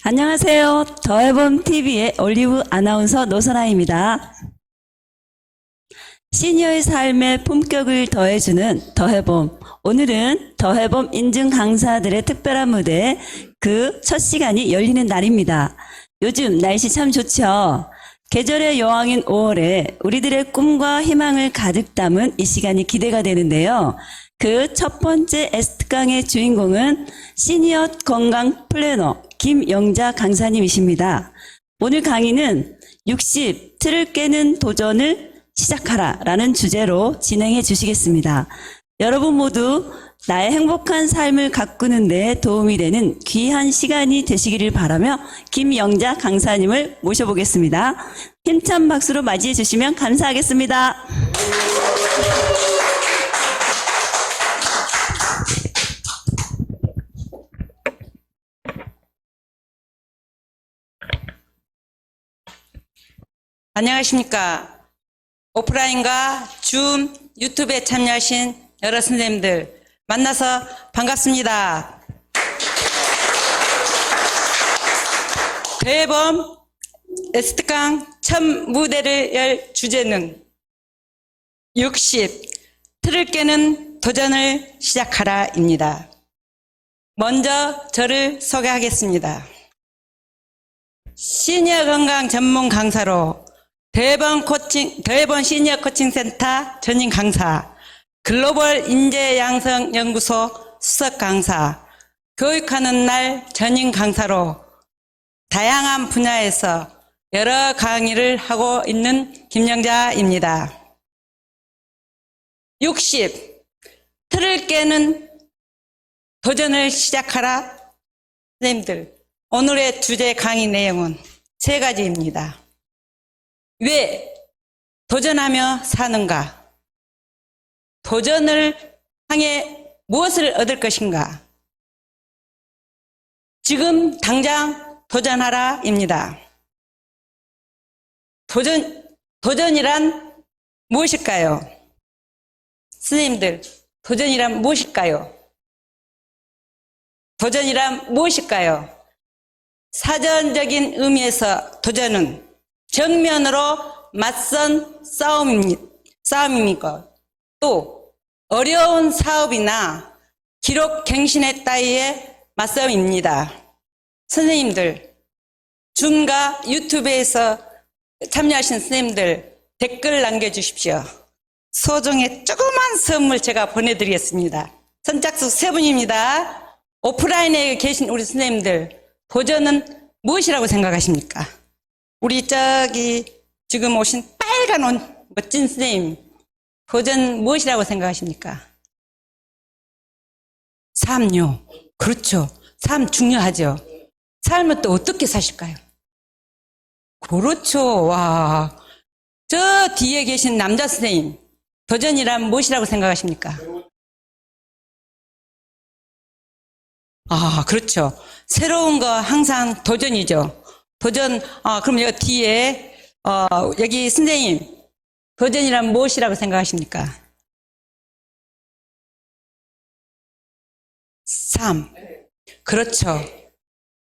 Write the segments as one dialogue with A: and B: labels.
A: 안녕하세요. 더해봄TV의 올리브 아나운서 노선아입니다. 시니어의 삶의 품격을 더해주는 더해봄. 오늘은 더해봄 인증 강사들의 특별한 무대 그 첫 시간이 열리는 날입니다. 요즘 날씨 참 좋죠. 계절의 여왕인 5월에 우리들의 꿈과 희망을 가득 담은 이 시간이 기대가 되는데요. 그 첫 번째 에스트강의 주인공은 시니어 건강 플래너 김영자 강사님이십니다. 오늘 강의는 60 틀을 깨는 도전을 시작하라 라는 주제로 진행해 주시겠습니다. 여러분 모두 나의 행복한 삶을 가꾸는 데 도움이 되는 귀한 시간이 되시기를 바라며 김영자 강사님을 모셔보겠습니다. 힘찬 박수로 맞이해 주시면 감사하겠습니다.
B: 안녕하십니까. 오프라인과 줌, 유튜브에 참여하신 여러 선생님들 만나서 반갑습니다. 대범 에스트강 첫 무대를 열 주제는 60 틀을 깨는 도전을 시작하라입니다. 먼저 저를 소개하겠습니다. 시니어 건강 전문 강사로 대번 시니어 코칭 센터 전임 강사, 글로벌 인재 양성 연구소 수석 강사, 교육하는 날 전임 강사로 다양한 분야에서 여러 강의를 하고 있는 김영자입니다. 60 틀을 깨는 도전을 시작하라. 선생님들, 오늘의 주제 강의 내용은 세 가지입니다. 왜 도전하며 사는가? 도전을 향해 무엇을 얻을 것인가? 지금 당장 도전하라입니다. 도전이란 무엇일까요? 선생님들, 도전이란 무엇일까요? 도전이란 무엇일까요? 사전적인 의미에서 도전은 정면으로 맞선 싸움입니까? 또 어려운 사업이나 기록 갱신의 따위의 맞싸움입니다. 선생님들, 줌과 유튜브에서 참여하신 선생님들 댓글 남겨주십시오. 소정의 조그만 선물 제가 보내드리겠습니다. 선착순 3분입니다. 오프라인에 계신 우리 선생님들, 도전은 무엇이라고 생각하십니까? 우리 저기 지금 오신 빨간 옷 멋진 선생님, 도전 무엇이라고 생각하십니까? 삶요. 그렇죠. 삶 중요하죠. 삶은 또 어떻게 사실까요? 그렇죠. 와, 저 뒤에 계신 남자 선생님, 도전이란 무엇이라고 생각하십니까? 아, 그렇죠. 새로운 거 항상 도전이죠. 도전, 그럼 여기 뒤에, 여기 선생님, 도전이란 무엇이라고 생각하십니까? 삶. 그렇죠.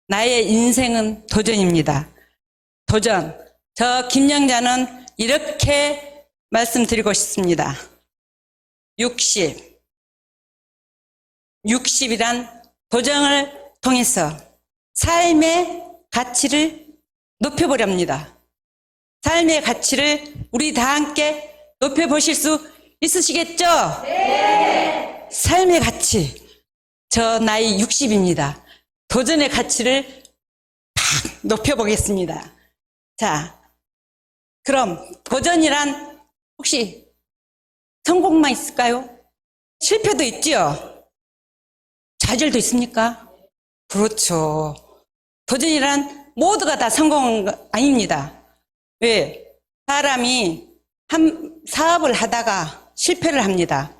B: 나의 인생은 도전입니다. 도전. 저 김영자는 이렇게 말씀드리고 싶습니다. 60이란 도전을 통해서 삶의 가치를 높여보렵니다. 삶의 가치를 우리 다 함께 높여보실 수 있으시겠죠? 네! 삶의 가치. 저 나이 60입니다. 도전의 가치를 팍 높여보겠습니다. 자, 그럼 도전이란 혹시 성공만 있을까요? 실패도 있지요? 좌절도 있습니까? 그렇죠. 도전이란 모두가 다 성공한 거 아닙니다. 왜? 사람이 한 사업을 하다가 실패를 합니다.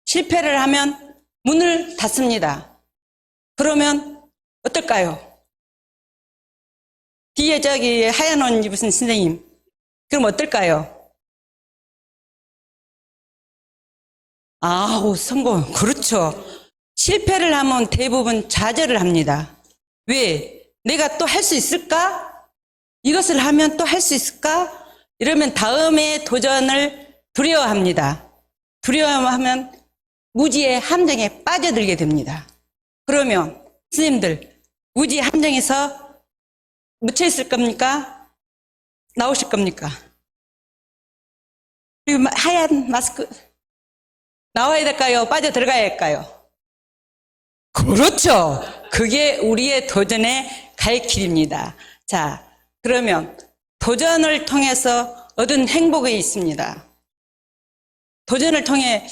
B: 실패를 하면 문을 닫습니다. 그러면 어떨까요? 뒤에 저기 하얀 옷 입으신 선생님, 그럼 어떨까요? 아우, 성공. 그렇죠. 실패를 하면 대부분 좌절을 합니다. 왜? 내가 또 할 수 있을까? 이것을 하면 또 할 수 있을까? 이러면 다음에 도전을 두려워합니다. 두려워하면 무지의 함정에 빠져들게 됩니다. 그러면 스님들 무지의 함정에서 묻혀 있을 겁니까? 나오실 겁니까? 그리고 하얀 마스크 나와야 될까요? 빠져 들어가야 할까요? 그렇죠. 그게 우리의 도전의 갈 길입니다. 자, 그러면 도전을 통해서 얻은 행복이 있습니다. 도전을 통해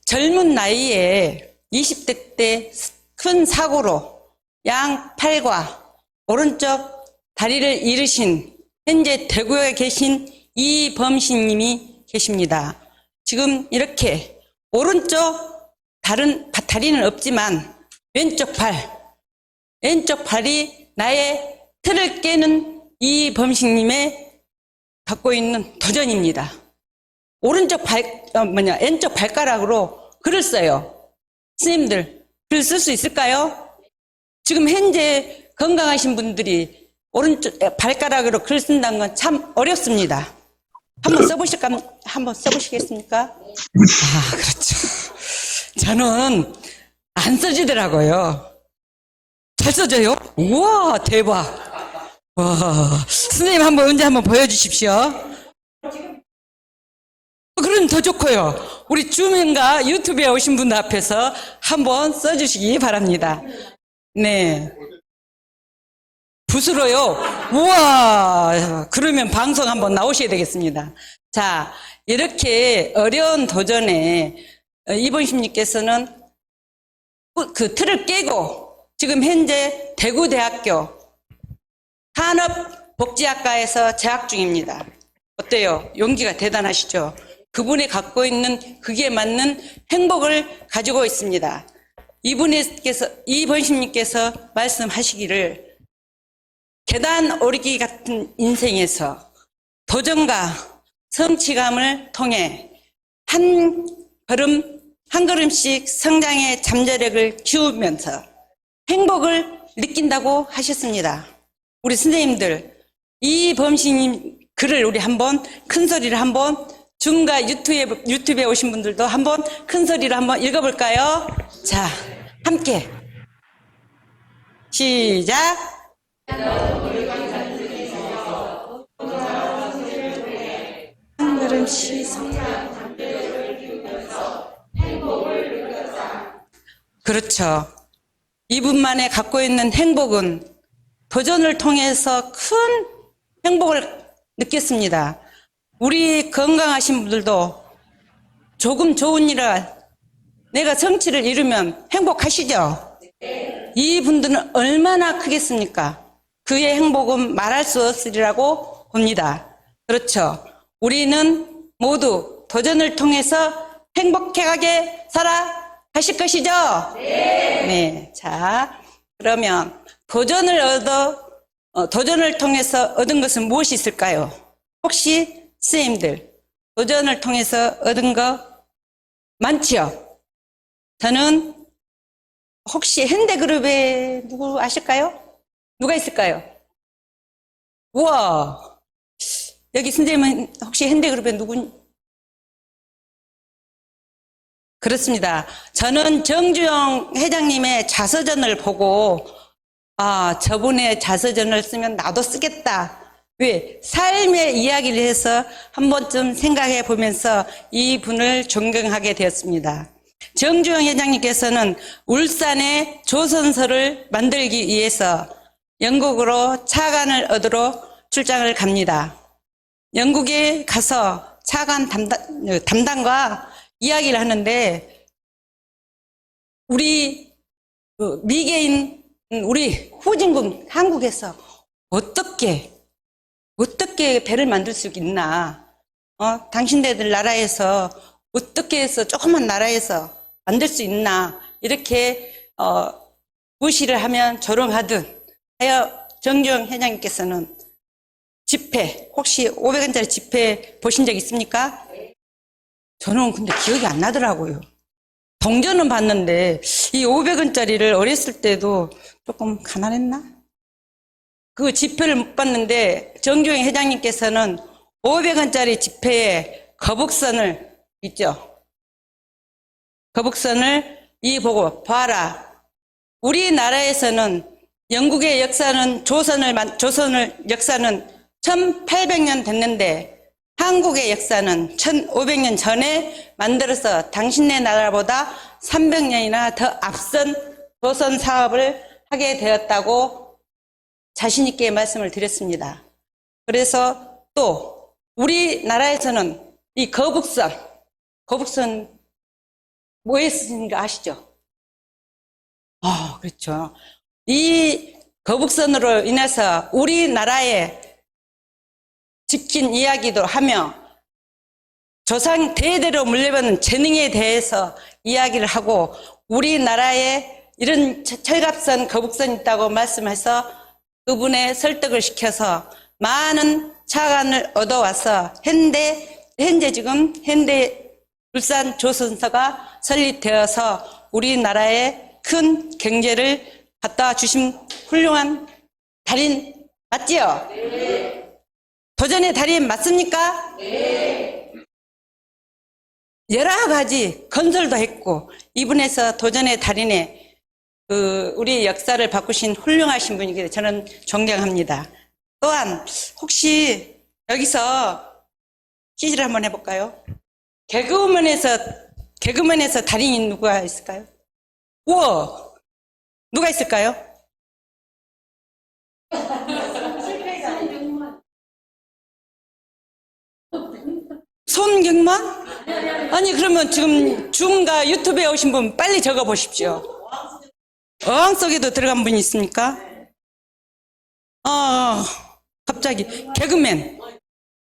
B: 젊은 나이에 20대 때 큰 사고로 양팔과 오른쪽 다리를 잃으신 현재 대구에 계신 이범신님이 계십니다. 지금 이렇게 오른쪽 다리는 없지만 왼쪽 팔이 나의 틀을 깨는 이범신님의 갖고 있는 도전입니다. 왼쪽 발가락으로 글을 써요. 스님들, 글 쓸 수 있을까요? 지금 현재 건강하신 분들이 오른쪽 발가락으로 글 쓴다는 건 참 어렵습니다. 한번 써보시겠습니까? 아, 그렇죠. 저는 안 써지더라고요. 잘 써져요? 우와, 대박. 와, 선생님 언제 한번 보여주십시오. 그럼 더 좋고요. 우리 줌인가 유튜브에 오신 분들 앞에서 한번 써주시기 바랍니다. 네. 붓으로요? 우와, 그러면 방송 한번 나오셔야 되겠습니다. 자, 이렇게 어려운 도전에 이범심님께서는 그 틀을 깨고 지금 현재 대구대학교 산업복지학과에서 재학 중입니다. 어때요? 용기가 대단하시죠? 그분이 갖고 있는 그게 맞는 행복을 가지고 있습니다. 이범심님께서 말씀하시기를 계단 오르기 같은 인생에서 도전과 성취감을 통해 한 걸음씩 성장의 잠재력을 키우면서 행복을 느낀다고 하셨습니다. 우리 선생님들, 이범신님 글을 우리 한번 큰 소리를 한번 줌과 유튜브에 오신 분들도 한번 큰 소리로 한번 읽어볼까요? 자, 함께 시작. 한 걸음씩 그렇죠. 이분만의 갖고 있는 행복은 도전을 통해서 큰 행복을 느꼈습니다. 우리 건강하신 분들도 조금 좋은 일을 내가 성취를 이루면 행복하시죠? 이분들은 얼마나 크겠습니까? 그의 행복은 말할 수 없으리라고 봅니다. 그렇죠. 우리는 모두 도전을 통해서 행복하게 살아가실 것이죠? 네. 자, 그러면 도전을 통해서 얻은 것은 무엇이 있을까요? 혹시 선생님들 도전을 통해서 얻은 거 많지요? 저는 혹시 현대그룹에 누구 아실까요? 누가 있을까요? 우와, 여기 선생님은 혹시 현대그룹에 누군? 그렇습니다. 저는 정주영 회장님의 자서전을 보고 저분의 자서전을 쓰면 나도 쓰겠다. 왜? 삶의 이야기를 해서 한 번쯤 생각해 보면서 이분을 존경하게 되었습니다. 정주영 회장님께서는 울산에 조선소를 만들기 위해서 영국으로 차관을 얻으러 출장을 갑니다. 영국에 가서 차관 담당과 이야기를 하는데 우리 미개인 우리 후진국 한국에서 어떻게 배를 만들 수 있나? 당신네들 나라에서 어떻게 해서 조그만 나라에서 만들 수 있나? 이렇게 무시를 하면 조롱하듯 하여 정주영 회장님께서는 지폐 혹시 500원짜리 지폐 보신 적 있습니까? 저는 근데 기억이 안 나더라고요. 동전은 봤는데 이 500원짜리를 어렸을 때도 조금 가난했나? 그 지표를 못 봤는데 정주행 회장님께서는 500원짜리 지폐에 거북선을 있죠. 거북선을 이 보고 봐라. 우리나라에서는 영국의 역사는 조선을 역사는 1800년 됐는데 한국의 역사는 1500년 전에 만들어서 당신네 나라보다 300년이나 더 앞선 조선 사업을 하게 되었다고 자신 있게 말씀을 드렸습니다. 그래서 또 우리나라에서는 이 거북선 뭐에 쓰는가 아시죠? 그렇죠. 이 거북선으로 인해서 우리나라에 지킨 이야기도 하며 조상 대대로 물려받은 재능에 대해서 이야기를 하고 우리나라에 이런 철갑선, 거북선이 있다고 말씀해서 그분의 설득을 시켜서 많은 차관을 얻어와서 현재 지금 울산 조선소가 설립되어서 우리나라에 큰 경제를 갖다 주신 훌륭한 달인 맞지요? 네. 도전의 달인 맞습니까? 네. 여러 가지 건설도 했고 이분에서 도전의 달인의 우리 역사를 바꾸신 훌륭하신 분이기 저는 존경합니다. 또한 혹시 여기서 퀴즈를 한번 해볼까요? 개그맨에서 달인이 누가 있을까요? 우와! 누가 있을까요? 손경만? 아니 그러면 지금 줌과 유튜브에 오신 분 빨리 적어 보십시오. 어항 속에도 들어간 분이 있습니까? 갑자기 개그맨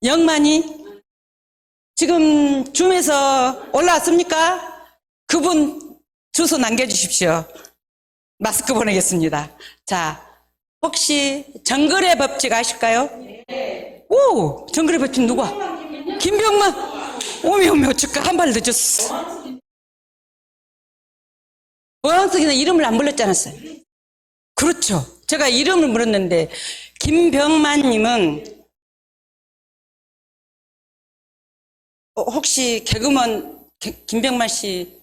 B: 영만이 지금 줌에서 올라왔습니까? 그분 주소 남겨주십시오. 마스크 보내겠습니다. 자, 혹시 정글의 법칙 아실까요? 네. 오, 정글의 법칙 누가? 김병만. 오메 축하 한 발 늦었어. 어항석에서 이름을 안 불렀지 않았어요? 그렇죠. 제가 이름을 물었는데 김병만님은 혹시 김병만 씨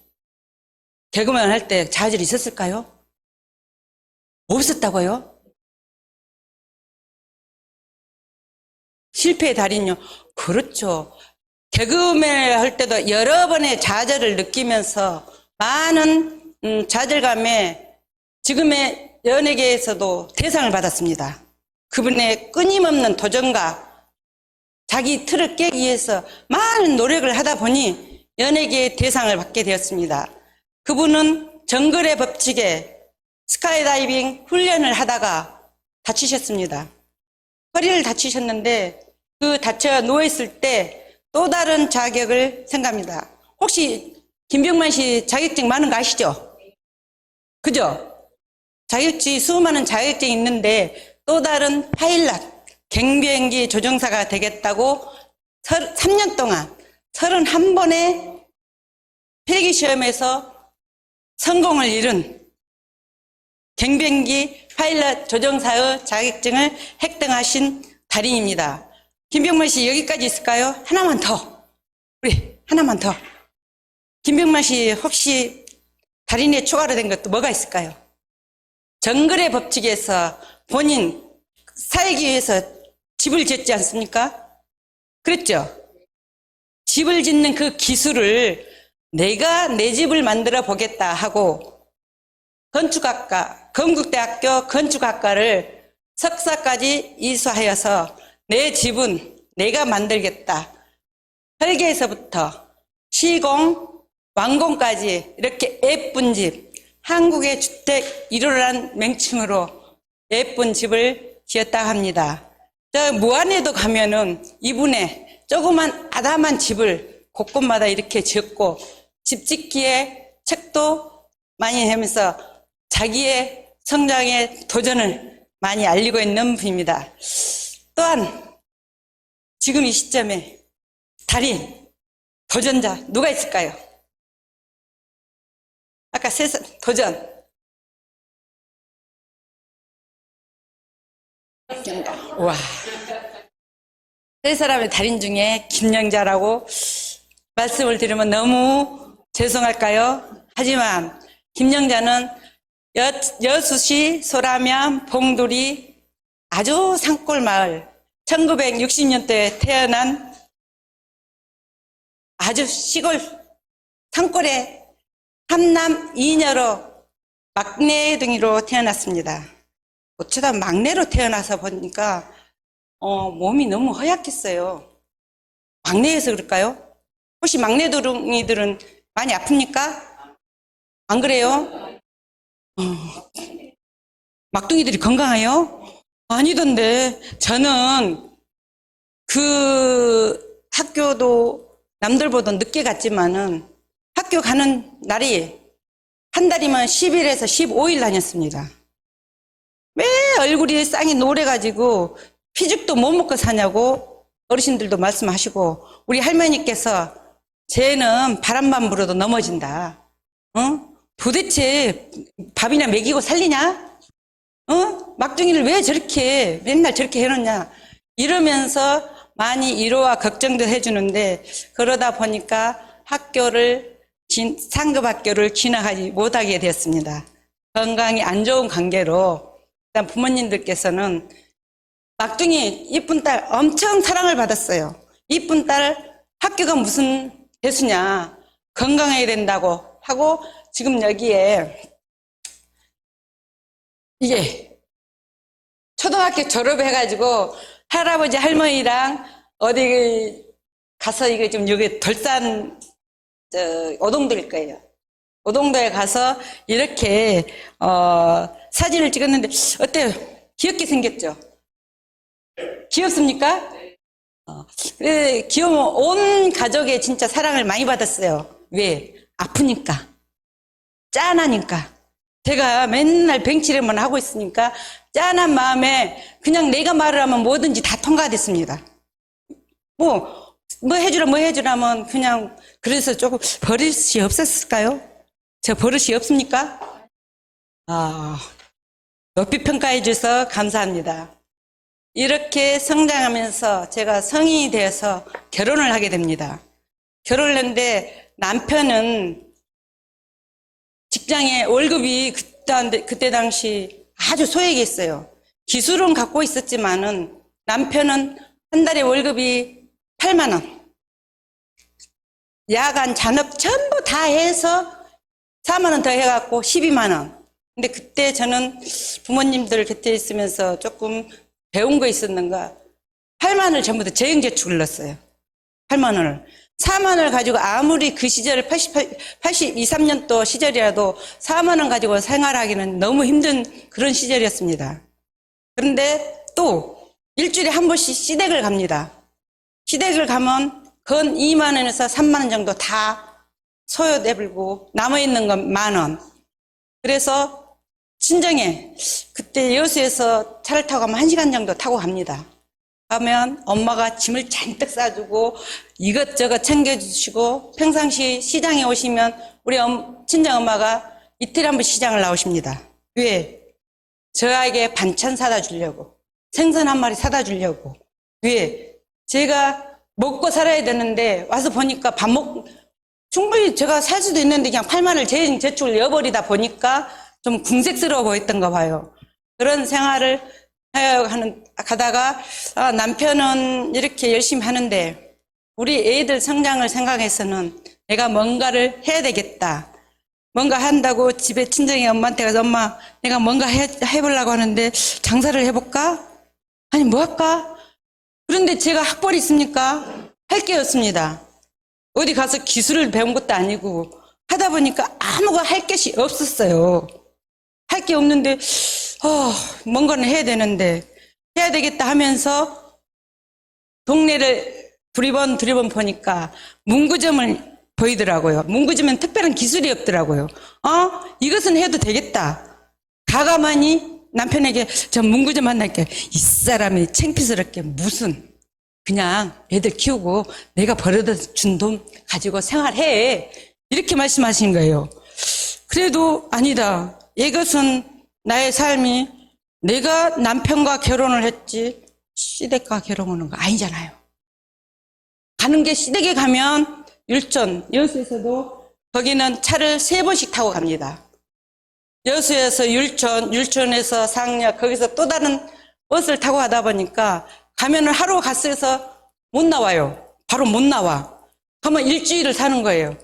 B: 개그맨 할 때 자질이 있었을까요? 없었다고요? 실패의 달인요? 그렇죠. 개그맨 할 때도 여러 번의 좌절을 느끼면서 많은 좌절감에 지금의 연예계에서도 대상을 받았습니다. 그분의 끊임없는 도전과 자기 틀을 깨기 위해서 많은 노력을 하다 보니 연예계의 대상을 받게 되었습니다. 그분은 정글의 법칙에 스카이다이빙 훈련을 하다가 다치셨습니다. 허리를 다치셨는데 그 다쳐 누워있을 때 또 다른 자격을 생각합니다. 혹시 김병만 씨 자격증 많은 거 아시죠? 그죠? 수많은 자격증이 있는데 또 다른 파일럿, 경비행기 조종사가 되겠다고 3년 동안 31번의 필기시험에서 성공을 이룬 경비행기 파일럿 조종사의 자격증을 획득하신 달인입니다. 김병만 씨 여기까지 있을까요? 하나만 더. 하나만 더. 김병만 씨 혹시 달인에 추가로 된 것도 뭐가 있을까요? 정글의 법칙에서 본인 살기 위해서 집을 짓지 않습니까? 그랬죠? 집을 짓는 그 기술을 내가 내 집을 만들어 보겠다 하고 건축학과, 건국대학교 건축학과를 석사까지 이수하여서 내 집은 내가 만들겠다. 설계에서부터 시공, 완공까지 이렇게 예쁜 집, 한국의 주택 1호라는 명칭으로 예쁜 집을 지었다 합니다. 저 무안에도 가면은 이분의 조그만 아담한 집을 곳곳마다 이렇게 지었고 집 짓기에 책도 많이 하면서 자기의 성장의 도전을 많이 알리고 있는 분입니다. 또한 지금 이 시점에 달인, 도전자 누가 있을까요? 아까 도전. 와. 세 사람의 달인 중에 김영자라고 말씀을 드리면 너무 죄송할까요? 하지만 김영자는 여수시 소라면 봉돌이 아주 산골 마을 1960년대에 태어난 아주 시골 산골의 삼남 이녀로 막내둥이로 태어났습니다. 어쩌다 막내로 태어나서 보니까 몸이 너무 허약했어요. 막내여서 그럴까요? 혹시 막내둥이들은 많이 아픕니까? 안 그래요? 막둥이들이 건강해요? 아니던데. 저는 그 학교도 남들보다 늦게 갔지만은 학교 가는 날이 한 달이면 10일에서 15일 다녔습니다. 왜 얼굴이 쌍이 노래가지고 피죽도 못 먹고 사냐고 어르신들도 말씀하시고 우리 할머니께서 쟤는 바람만 불어도 넘어진다. 도대체 밥이나 먹이고 살리냐? 막둥이를 왜 저렇게 맨날 저렇게 해놓냐? 이러면서 많이 위로와 걱정도 해주는데 그러다 보니까 상급 학교를 진학하지 못하게 되었습니다. 건강이 안 좋은 관계로 일단 부모님들께서는 막둥이 이쁜 딸 엄청 사랑을 받았어요. 이쁜 딸 학교가 무슨 대수냐, 건강해야 된다고 하고 지금 여기에 이게 초등학교 졸업해가지고 할아버지 할머니랑 어디 가서 이거 좀 여기 돌산 오동도일 거예요. 오동도에 가서 이렇게 사진을 찍었는데 어때요? 귀엽게 생겼죠? 귀엽습니까? 귀여우면 온 가족의 진짜 사랑을 많이 받았어요. 왜? 아프니까. 짠하니까. 제가 맨날 병치레만 하고 있으니까 짠한 마음에 그냥 내가 말을 하면 뭐든지 다 통과됐습니다. 뭐 해주라면 그냥 그래서 조금 버릇이 없었을까요? 저 버릇이 없습니까? 높이 평가해 주셔서 감사합니다. 이렇게 성장하면서 제가 성인이 되어서 결혼을 하게 됩니다. 결혼을 했는데 남편은 직장에 월급이 그때 당시 아주 소액이었어요. 기술은 갖고 있었지만은 남편은 한 달에 월급이 8만 원. 야간 잔업 전부 다 해서 4만 원 더 해갖고 12만 원. 근데 그때 저는 부모님들 곁에 있으면서 조금 배운 거 있었는가 8만 원을 전부 다 재형제축을 넣었어요. 8만 원을. 4만 원을 가지고 아무리 그 시절 83년도 시절이라도 4만 원 가지고 생활하기는 너무 힘든 그런 시절이었습니다. 그런데 또 일주일에 한 번씩 시댁을 갑니다. 시댁을 가면 건 2만 원에서 3만 원 정도 다 소요되고 남아있는 건 만 원. 그래서 친정에 그때 여수에서 차를 타고 가면 1시간 정도 타고 갑니다. 가면 엄마가 짐을 잔뜩 싸주고 이것저것 챙겨주시고 평상시 시장에 오시면 우리 친정엄마가 이틀에 한 번 시장을 나오십니다. 왜? 저에게 반찬 사다 주려고, 생선 한 마리 사다 주려고. 왜? 제가 먹고 살아야 되는데 와서 보니까 충분히 제가 살 수도 있는데 그냥 8만 원을 제축을 이어버리다 보니까 좀 궁색스러워 보였던가 봐요. 그런 생활을 가다가 남편은 이렇게 열심히 하는데 우리 애들 성장을 생각해서는 내가 뭔가를 해야 되겠다. 뭔가 한다고 집에 친정에 엄마한테 가서 엄마 내가 뭔가 해보려고 하는데 장사를 해볼까? 아니 뭐 할까? 그런데 제가 학벌이 있습니까? 할 게 없습니다. 어디 가서 기술을 배운 것도 아니고 하다 보니까 아무거 할 것이 없었어요. 할 게 없는데 뭔가는 해야 되는데 해야 되겠다 하면서 동네를 두리번 보니까 문구점을 보이더라고요. 문구점은 특별한 기술이 없더라고요. 이것은 해도 되겠다. 가가만히 남편에게 저 문구점 한다니까 이 사람이 창피스럽게 무슨 그냥 애들 키우고 내가 벌어다 준 돈 가지고 생활해 이렇게 말씀하신 거예요. 그래도 아니다. 이것은 나의 삶이 내가 남편과 결혼을 했지 시댁과 결혼하는 거 아니잖아요. 가는 게 시댁에 가면 율촌, 여수에서도 거기는 차를 3번씩 타고 갑니다. 여수에서 율촌, 율촌에서 상역, 거기서 또 다른 버스를 타고 가다 보니까 가면은 하루 갔어서 못 나와요. 바로 못 나와. 그러면 일주일을 사는 거예요.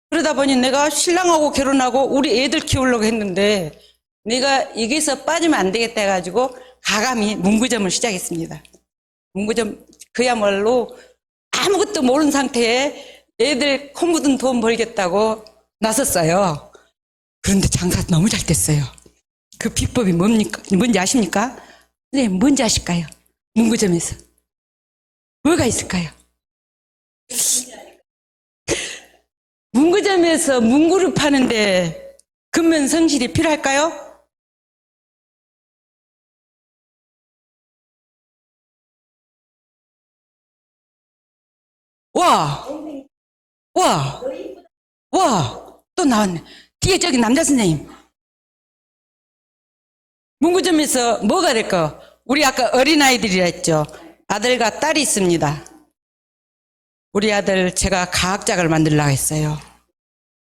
B: 그러다 보니 내가 신랑하고 결혼하고 우리 애들 키우려고 했는데 내가 여기서 빠지면 안 되겠다 해가지고 가감히 문구점을 시작했습니다. 문구점 그야말로 아무것도 모르는 상태에 애들 코 묻은 돈 벌겠다고 나섰어요. 그런데 장사 너무 잘 됐어요. 그 비법이 뭡니까? 뭔지 아십니까? 네, 뭔지 아실까요? 문구점에서. 뭐가 있을까요? 문구점에서 문구를 파는데 근면 성실이 필요할까요? 와, 와, 와, 또 나왔네. 뒤에 저기 남자 선생님. 문구점에서 뭐가 될까? 우리 아까 어린아이들이라 했죠. 아들과 딸이 있습니다. 우리 아들 제가 과학작을 만들려고 했어요.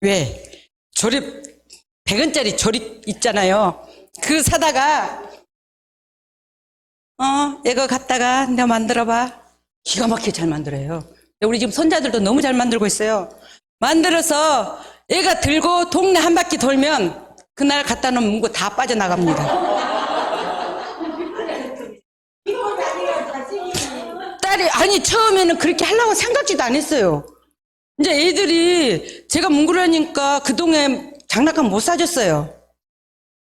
B: 왜? 조립, 100원짜리 조립 있잖아요. 그거 사다가, 이거 갖다가 내가 만들어봐. 기가 막히게 잘 만들어요. 우리 지금 손자들도 너무 잘 만들고 있어요. 만들어서 애가 들고 동네 한 바퀴 돌면 그날 갖다 놓은 문구 다 빠져나갑니다. 딸이, 아니, 처음에는 그렇게 하려고 생각지도 안 했어요. 이제 애들이 제가 문구를 하니까 그 동네 장난감 못 사줬어요.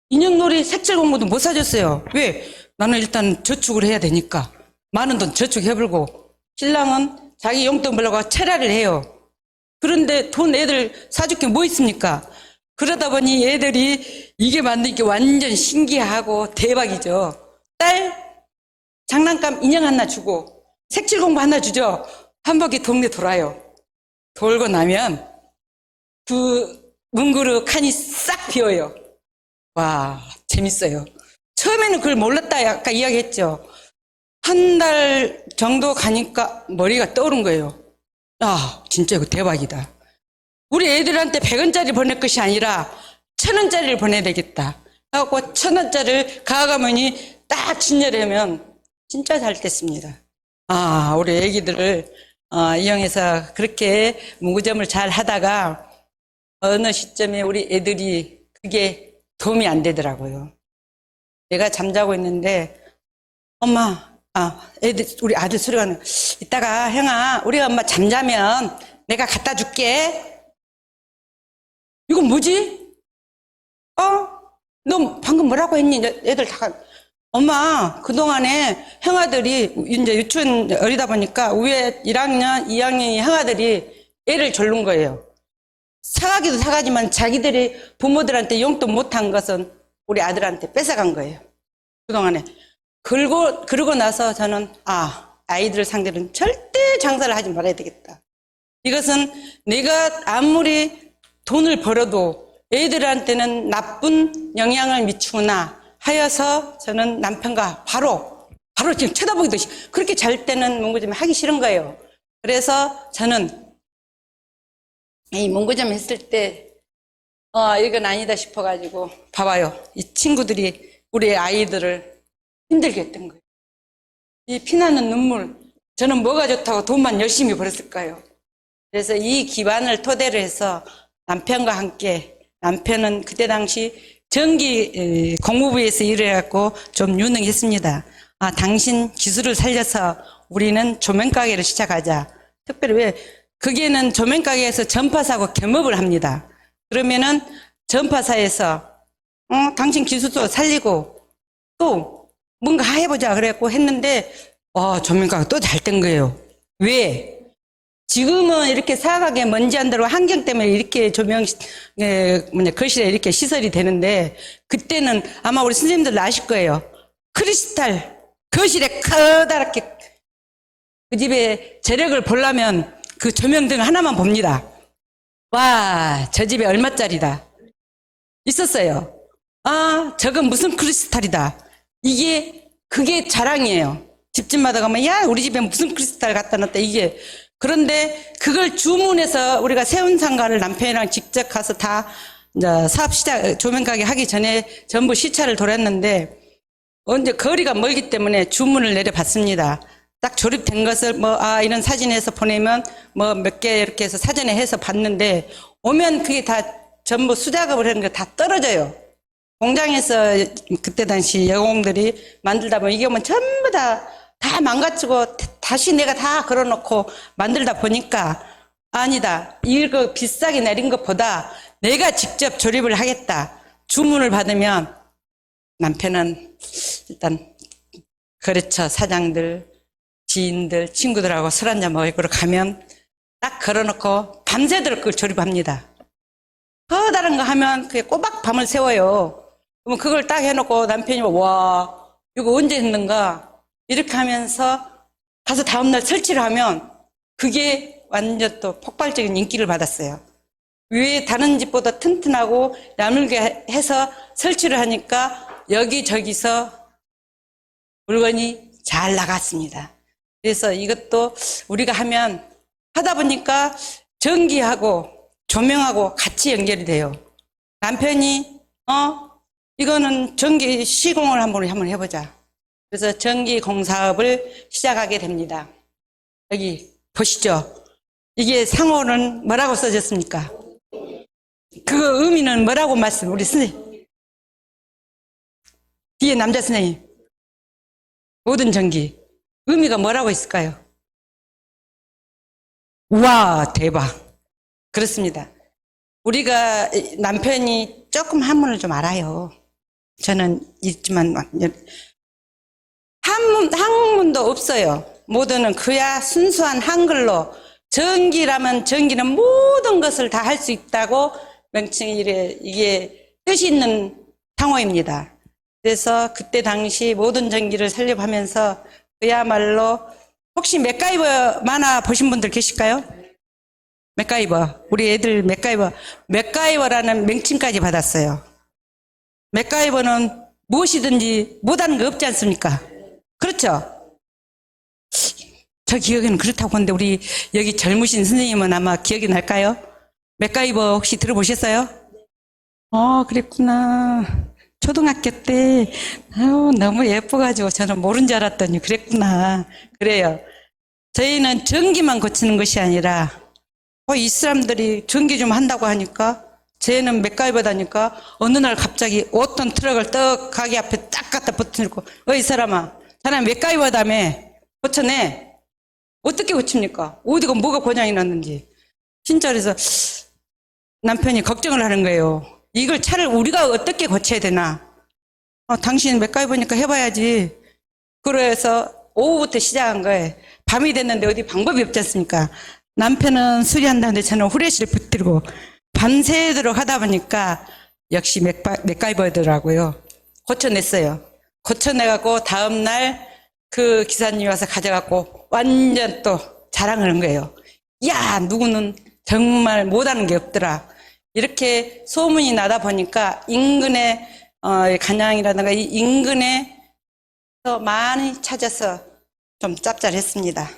B: 인형놀이 색칠 공부도 못 사줬어요. 왜? 나는 일단 저축을 해야 되니까. 많은 돈 저축해불고. 신랑은 자기 용돈 벌려고 체라를 해요. 그런데 돈 애들 사줄 게 뭐 있습니까? 그러다 보니 애들이 이게 만드는 게 완전 신기하고 대박이죠. 딸 장난감 인형 하나 주고 색칠 공부 하나 주죠. 한 바퀴 동네 돌아요. 돌고 나면 그 문구르 칸이 싹 비어요. 와, 재밌어요. 처음에는 그걸 몰랐다 아까 이야기했죠. 한 달 정도 가니까 머리가 떠오른 거예요. 아, 진짜 이거 대박이다. 우리 애들한테 100원짜리 보낼 것이 아니라 1000원짜리를 보내야 되겠다. 하고 1000원짜리를 가가머니 딱 진열하면 진짜 잘 됐습니다. 아, 우리 애기들을 이용해서 그렇게 문구점을 잘 하다가 어느 시점에 우리 애들이 그게 도움이 안 되더라고요. 내가 잠자고 있는데 엄마, 애들, 우리 아들 소리가 나요. 이따가 형아, 우리 엄마 잠자면 내가 갖다 줄게. 이건 뭐지? 너 방금 뭐라고 했니? 애들 다, 엄마, 그동안에 형아들이 이제 유치원 어리다 보니까 위에 1학년, 2학년 형아들이 애를 졸른 거예요. 사가기도 사가지만 자기들이 부모들한테 용돈 못한 것은 우리 아들한테 뺏어간 거예요. 그동안에. 그러고 나서 저는, 아이들을 상대로는 절대 장사를 하지 말아야 되겠다. 이것은 내가 아무리 돈을 벌어도 애들한테는 나쁜 영향을 미치구나 하여서 저는 남편과 바로 지금 쳐다보기도 그렇게 잘 때는 문구점 하기 싫은 거예요. 그래서 저는 이 문구점 했을 때, 이건 아니다 싶어가지고, 봐봐요. 이 친구들이 우리 아이들을 힘들게 했던 거예요. 이 피나는 눈물, 저는 뭐가 좋다고 돈만 열심히 벌었을까요? 그래서 이 기반을 토대로 해서 남편과 함께, 남편은 그때 당시 전기 공무부에서 일을 해갖고 좀 유능했습니다. 당신 기술을 살려서 우리는 조명가게를 시작하자. 특별히 왜? 거기에는 조명가게에서 전파사하고 겸업을 합니다. 그러면은 전파사에서 당신 기술도 살리고 또 뭔가 해보자 그래갖고 했는데 조명가가 또 잘 된 거예요. 왜? 지금은 이렇게 사각에 먼지 안 들어고 환경 때문에 이렇게 조명, 거실에 이렇게 시설이 되는데 그때는 아마 우리 선생님들 아실 거예요. 크리스탈 거실에 커다랗게 그 집에 재력을 보려면 그 조명등 하나만 봅니다. 와, 저 집에 얼마짜리다. 있었어요. 저건 무슨 크리스탈이다. 그게 자랑이에요. 집집마다 가면, 야, 우리 집에 무슨 크리스탈 갖다 놨다, 이게. 그런데 그걸 주문해서 우리가 세운상가를 남편이랑 직접 가서 다 이제 사업 시작, 조명가게 하기 전에 전부 시차를 돌았는데, 언제 거리가 멀기 때문에 주문을 내려봤습니다. 딱 조립된 것을 이런 사진에서 보내면 몇 개 이렇게 해서 사전에 해서 봤는데, 오면 그게 다 전부 수작업을 하는 게 다 떨어져요. 공장에서 그때 당시 여공들이 만들다 보면 이게 오면 전부 다 망가지고 다시 내가 다 걸어놓고 만들다 보니까 아니다. 이거 비싸게 내린 것보다 내가 직접 조립을 하겠다. 주문을 받으면 남편은 일단 거래처 사장들, 지인들, 친구들하고 술 한잔 먹으러 가면 딱 걸어놓고 밤새도록 그걸 조립합니다. 더 다른 거 하면 그게 꼬박 밤을 새워요. 그럼 그걸 딱 해놓고 남편이 와, 이거 언제 했는가? 이렇게 하면서 가서 다음날 설치를 하면 그게 완전 또 폭발적인 인기를 받았어요. 왜 다른 집보다 튼튼하고 야물게 해서 설치를 하니까 여기저기서 물건이 잘 나갔습니다. 그래서 이것도 우리가 하다 보니까 전기하고 조명하고 같이 연결이 돼요. 남편이 이거는 전기 시공을 한번 해보자. 그래서 전기 공사업을 시작하게 됩니다. 여기 보시죠. 이게 상호는 뭐라고 써졌습니까? 그 의미는 뭐라고 우리 선생님. 뒤에 남자 선생님. 모든 전기. 의미가 뭐라고 있을까요? 우와, 대박. 그렇습니다. 우리가 남편이 조금 한문을 좀 알아요. 저는 있지만 한문도 없어요. 모두는 그야 순수한 한글로 전기라면 전기는 모든 것을 다 할 수 있다고 명칭이 이게 뜻이 있는 상호입니다. 그래서 그때 당시 모든 전기를 설립하면서 그야말로 혹시 맥가이버 만화 보신 분들 계실까요? 맥가이버, 우리 애들 맥가이버라는 명칭까지 받았어요. 맥가이버는 무엇이든지 못하는 거 없지 않습니까? 그렇죠? 저 기억에는 그렇다고 하는데 우리 여기 젊으신 선생님은 아마 기억이 날까요? 맥가이버 혹시 들어보셨어요? 그랬구나. 초등학교 때 너무 예뻐가지고 저는 모른 줄 알았더니 그랬구나. 그래요. 저희는 전기만 고치는 것이 아니라 이 사람들이 전기 좀 한다고 하니까 쟤는 맥가이버다니까 어느 날 갑자기 어떤 트럭을 떡 가게 앞에 딱 갖다 붙여놓고 이 사람아 자네 맥가이버다며 고쳐내. 어떻게 고칩니까? 어디가 뭐가 고장이 났는지. 진짜 그래서 남편이 걱정을 하는 거예요. 이걸 차를 우리가 어떻게 고쳐야 되나. 당신 맥가이버니까 해봐야지. 그래서 오후부터 시작한 거예요. 밤이 됐는데 어디 방법이 없지 않습니까? 남편은 수리한다는데 저는 후레쉬를 붙들고 밤새도록 하다 보니까 역시 맥가이버더라고요. 고쳐냈어요. 고쳐내갖고 다음날 그 기사님이 와서 가져갖고 완전 또 자랑을 한 거예요. 야, 누구는 정말 못하는 게 없더라. 이렇게 소문이 나다 보니까 인근의 간양이라든가 이 인근에 더 많이 찾아서 좀 짭짤했습니다.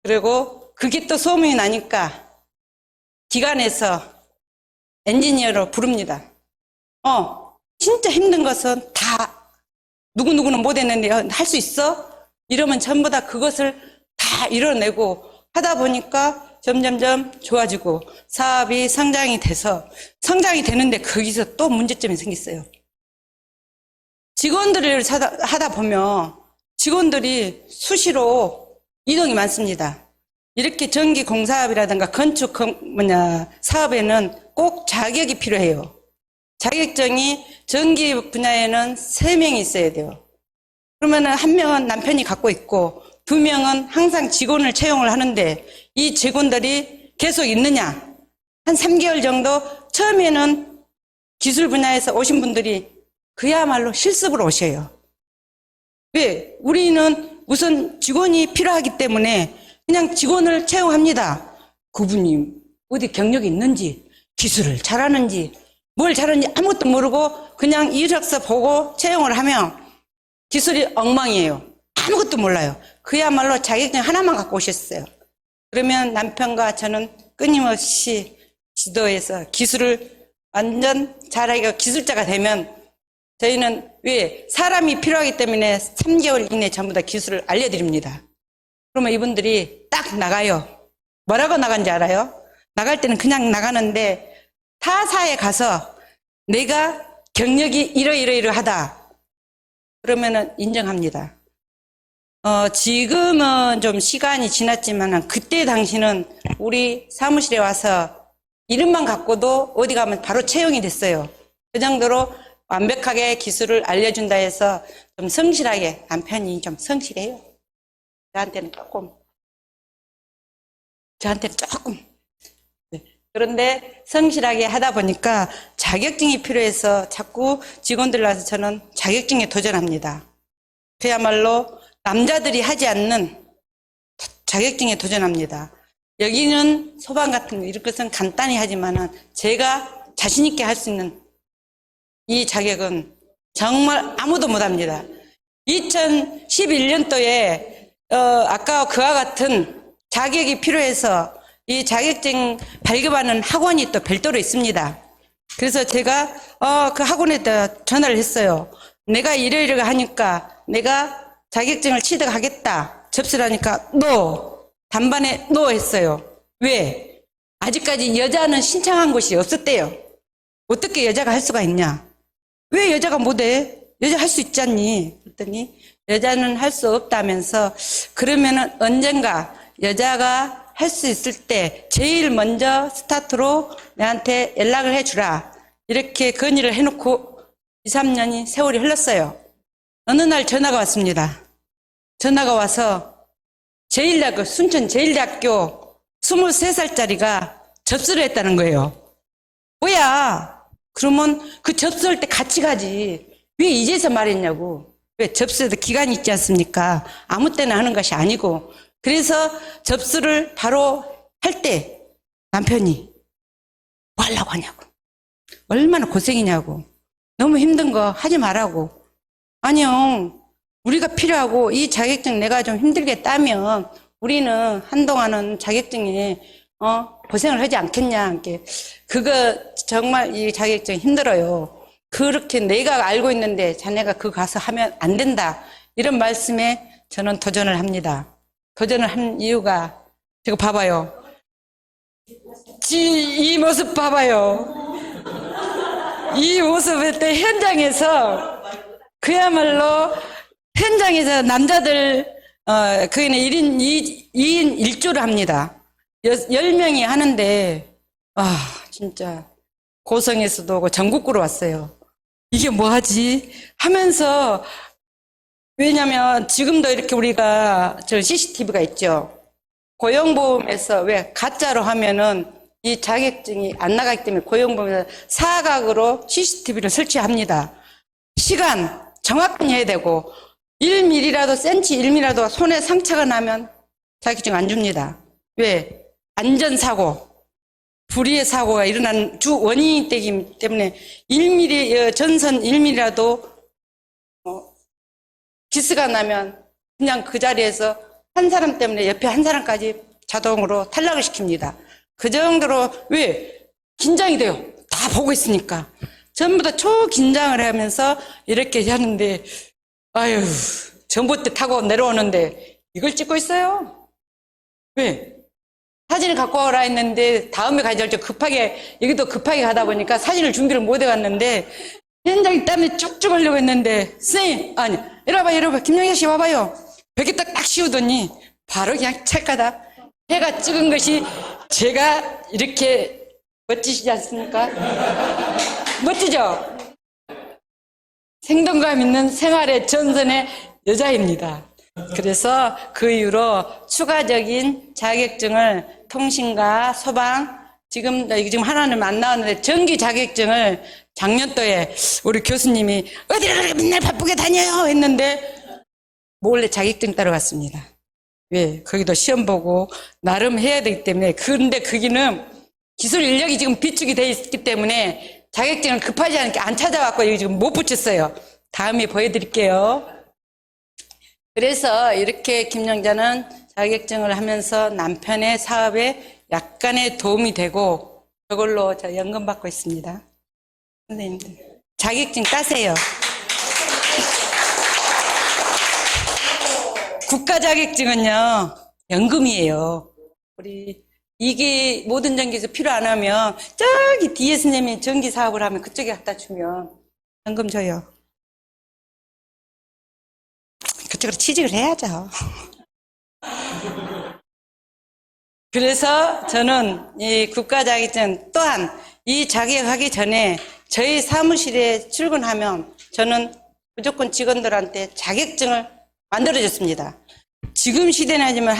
B: 그리고 그게 또 소문이 나니까 기관에서 엔지니어로 부릅니다. 진짜 힘든 것은 다 누구누구는 못했는데 할 수 있어? 이러면 전부 다 그것을 다 이뤄내고 하다 보니까 점점점 좋아지고 사업이 성장이 되는데 거기서 또 문제점이 생겼어요. 직원들을 하다 보면 직원들이 수시로 이동이 많습니다. 이렇게 전기 공사업이라든가 건축 사업에는 꼭 자격이 필요해요. 자격증이 전기 분야에는 3명이 있어야 돼요. 그러면은 1명은 남편이 갖고 있고 2명은 항상 직원을 채용을 하는데 이 직원들이 계속 있느냐? 한 3개월 정도 처음에는 기술 분야에서 오신 분들이 그야말로 실습으로 오셔요. 왜? 우리는 우선 직원이 필요하기 때문에 그냥 직원을 채용합니다. 그분이 어디 경력이 있는지, 기술을 잘하는지, 뭘 잘하는지 아무것도 모르고 그냥 이력서 보고 채용을 하면 기술이 엉망이에요. 아무것도 몰라요. 그야말로 자격증 하나만 갖고 오셨어요. 그러면 남편과 저는 끊임없이 지도해서 기술을 완전 잘하기가 기술자가 되면 저희는 왜 사람이 필요하기 때문에 3개월 이내에 전부 다 기술을 알려드립니다. 그러면 이분들이 딱 나가요. 뭐라고 나간지 알아요? 나갈 때는 그냥 나가는데 타사에 가서 내가 경력이 이러이러하다 그러면은 인정합니다. 지금은 좀 시간이 지났지만 그때 당시는 우리 사무실에 와서 이름만 갖고도 어디 가면 바로 채용이 됐어요. 그 정도로 완벽하게 기술을 알려준다 해서 좀 성실하게, 남편이 좀 성실해요. 저한테는 조금. 네. 그런데 성실하게 하다 보니까 자격증이 필요해서 자꾸 직원들 와서 저는 자격증에 도전합니다. 그야말로 남자들이 하지 않는 자격증에 도전합니다. 여기는 소방 같은 거 이런 것은 간단히 하지만은 제가 자신 있게 할 수 있는 이 자격은 정말 아무도 못합니다. 2011년도에 아까 그와 같은 자격이 필요해서 이 자격증 발급하는 학원이 또 별도로 있습니다. 그래서 제가 그 학원에다 전화를 했어요. 내가 이러이러 하니까 내가 자격증을 취득하겠다. 접수를 하니까 단반에 했어요. 왜? 아직까지 여자는 신청한 곳이 없었대요. 어떻게 여자가 할 수가 있냐? 왜 여자가 못해? 여자 할 수 있지 않니? 그랬더니 여자는 할 수 없다면서 그러면은 언젠가 여자가 할 수 있을 때 제일 먼저 스타트로 내한테 연락을 해주라. 이렇게 건의를 해놓고 2, 3년이 세월이 흘렀어요. 어느 날 전화가 왔습니다. 전화가 와서 제1대학교, 순천 제1대학교 23살짜리가 접수를 했다는 거예요. 뭐야? 그러면 그 접수할 때 같이 가지. 왜 이제서 말했냐고. 왜 접수에도 기간이 있지 않습니까? 아무 때나 하는 것이 아니고. 그래서 접수를 바로 할 때 남편이 뭐 하려고 하냐고. 얼마나 고생이냐고. 너무 힘든 거 하지 말라고. 아니요. 우리가 필요하고 이 자격증 내가 좀 힘들게 따면 우리는 한동안은 자격증에 고생을 하지 않겠냐. 그거 정말 이 자격증 힘들어요. 그렇게 내가 알고 있는데 자네가 그거 가서 하면 안 된다. 이런 말씀에 저는 도전을 합니다. 도전을 한 이유가 이거 봐봐요. 이 모습 봐봐요. 이 모습을 때 현장에서 그야말로 현장에서 남자들 그는 2인 1조를 합니다. 10명이 하는데 진짜 고성에서도 오고 전국구로 왔어요. 이게 뭐하지? 하면서 왜냐면 지금도 이렇게 우리가 저 CCTV가 있죠. 고용보험에서 왜 가짜로 하면은 이 자격증이 안 나가기 때문에 고용보험에서 사각으로 CCTV를 설치합니다. 시간 정확히 해야 되고 1mm라도 센치 1mm라도 손에 상처가 나면 자격증 안 줍니다. 왜? 안전사고, 불의의 사고가 일어나는 주 원인이 되기 때문에 1mm, 전선 1mm라도 기스가 나면 그냥 그 자리에서 한 사람 때문에 옆에 한 사람까지 자동으로 탈락을 시킵니다. 그 정도로 왜? 긴장이 돼요. 다 보고 있으니까. 전부 다 초긴장을 하면서 이렇게 하는데 아유, 전봇대 타고 내려오는데 이걸 찍고 있어요. 왜? 사진을 갖고 오라 했는데 다음에 가져올 때 급하게 여기도 급하게 가다 보니까 사진을 준비를 못 해갔는데 현장에 땀이 쭉쭉 흘려고 했는데 선생님 아니 이러봐 김영애 씨 와봐요. 벽에 딱 씌우더니 바로 그냥 찰까다 해가 찍은 것이 제가 이렇게 멋지시지 않습니까? 멋지죠? 생동감 있는 생활의 전선의 여자입니다. 그래서 그 이후로 추가적인 자격증을 통신과 소방, 지금 하나는 안 나왔는데 전기 자격증을 작년도에 우리 교수님이 어디를 그렇게 맨날 바쁘게 다녀요 했는데 몰래 자격증 따러 갔습니다. 왜? 거기도 시험 보고 나름 해야 되기 때문에. 그런데 거기는 기술 인력이 지금 비축이 돼 있기 때문에 자격증을 급하지 않게 안 찾아왔고 여기 지금 못 붙였어요. 다음에 보여드릴게요. 그래서 이렇게 김영자는 자격증을 하면서 남편의 사업에 약간의 도움이 되고 그걸로 저 연금 받고 있습니다. 선생님들 자격증 따세요. 국가 자격증은요 연금이에요. 우리 이게 모든 전기에서 필요 안 하면 저기 뒤에 스님이 전기 사업을 하면 그쪽에 갖다 주면 연금 줘요. 그쪽으로 취직을 해야죠. 그래서 저는 이 국가 자격증 또한 이 자격하기 전에 저희 사무실에 출근하면 저는 무조건 직원들한테 자격증을 만들어줬습니다. 지금 시대는 하지만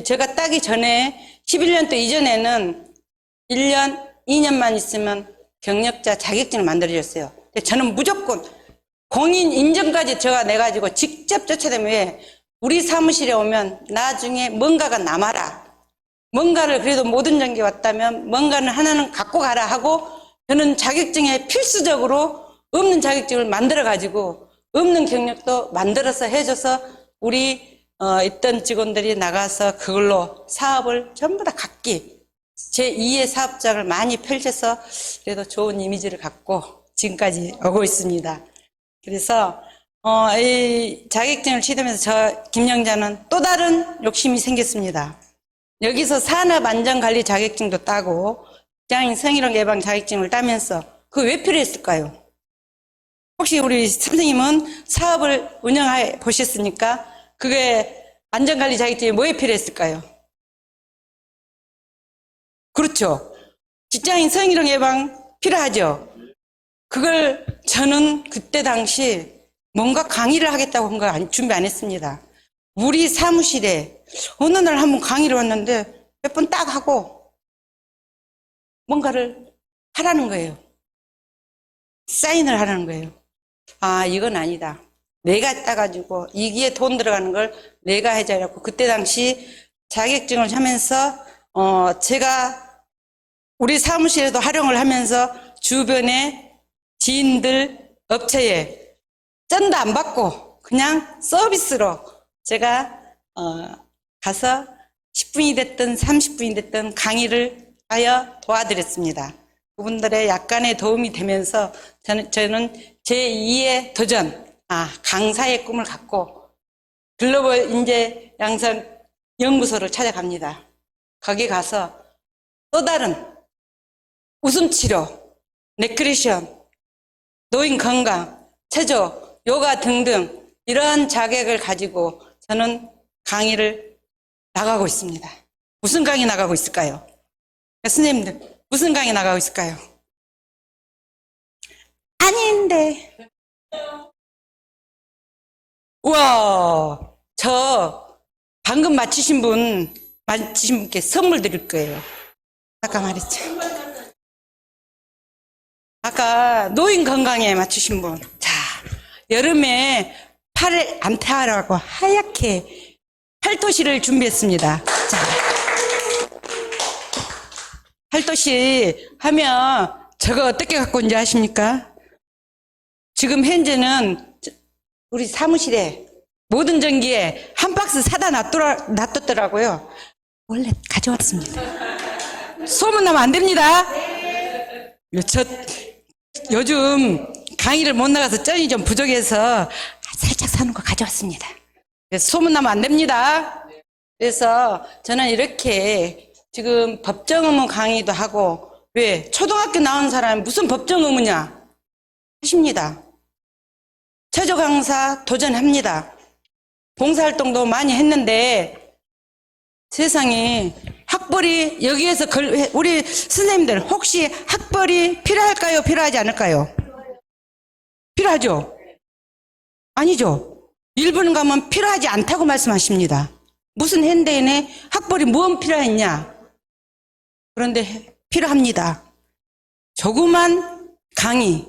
B: 제가 따기 전에 11년도 이전에는 1년, 2년만 있으면 경력자 자격증을 만들어줬어요. 저는 무조건 공인 인증까지 제가 내가지고 직접 쫓아다니면 왜 우리 사무실에 오면 나중에 뭔가가 남아라. 뭔가를 그래도 모든 전기 왔다면 뭔가는 하나는 갖고 가라 하고 저는 자격증에 필수적으로 없는 자격증을 만들어가지고 없는 경력도 만들어서 해줘서 우리 있던 직원들이 나가서 그걸로 사업을 전부 다 갖기 제2의 사업장을 많이 펼쳐서 그래도 좋은 이미지를 갖고 지금까지 오고 있습니다. 그래서 이 자격증을 취득하면서 저 김영자는 또 다른 욕심이 생겼습니다. 여기서 산업안전관리 자격증도 따고 직장인 성희롱 예방 자격증을 따면서 그거 왜 필요했을까요? 혹시 우리 선생님은 사업을 운영해 보셨습니까? 그게 안전관리 자격증이 뭐에 필요했을까요? 그렇죠. 직장인 성희롱 예방 필요하죠. 그걸 저는 그때 당시 뭔가 강의를 하겠다고 한 거 준비 안 했습니다. 우리 사무실에 어느 날 한번 강의를 왔는데 몇 번 딱 하고 뭔가를 하라는 거예요. 사인을 하라는 거예요. 아, 이건 아니다. 내가 따가지고 이기에 돈 들어가는 걸 내가 해줘야겠고 그때 당시 자격증을 하면서 제가 우리 사무실에도 활용을 하면서 주변에 지인들 업체에 쩐도 안 받고 그냥 서비스로 제가 가서 10분이 됐든 30분이 됐든 강의를 하여 도와드렸습니다. 그분들의 약간의 도움이 되면서 저는 제2의 도전, 강사의 꿈을 갖고 글로벌 인재 양성 연구소를 찾아갑니다. 거기 가서 또 다른 웃음치료, 레크레이션, 노인 건강, 체조, 요가 등등 이런 자격을 가지고 저는 강의를 나가고 있습니다. 무슨 강의 나가고 있을까요? 스님들 무슨 강의 나가고 있을까요? 아닌데. 우와, 저 방금 맞히신 분께 선물 드릴 거예요. 아까 말했죠. 아까 노인 건강에 맞추신 분. 자, 여름에 팔을 안 타라고 하얗게 팔토시를 준비했습니다. 자, 팔토시 하면 저거 어떻게 갖고 온지 아십니까? 지금 현재는 우리 사무실에 모든 전기에 한 박스 사다 놔뒀더라고요. 원래 가져왔습니다. 소문나면 안 됩니다. 저 요즘 강의를 못 나가서 쩐이 좀 부족해서 살짝 사는 거 가져왔습니다. 그래서 소문나면 안 됩니다. 그래서 저는 이렇게 지금 법정 의무 강의도 하고 왜 초등학교 나온 사람이 무슨 법정 의무냐 하십니다. 체조 강사 도전합니다. 봉사활동도 많이 했는데 세상에 학벌이 여기에서 우리 선생님들 혹시 학벌이 필요할까요? 필요하지 않을까요? 필요하죠? 아니죠. 일본 가면 필요하지 않다고 말씀하십니다. 무슨 현대인의 학벌이 무엇 필요했냐? 그런데 필요합니다. 조그만 강의,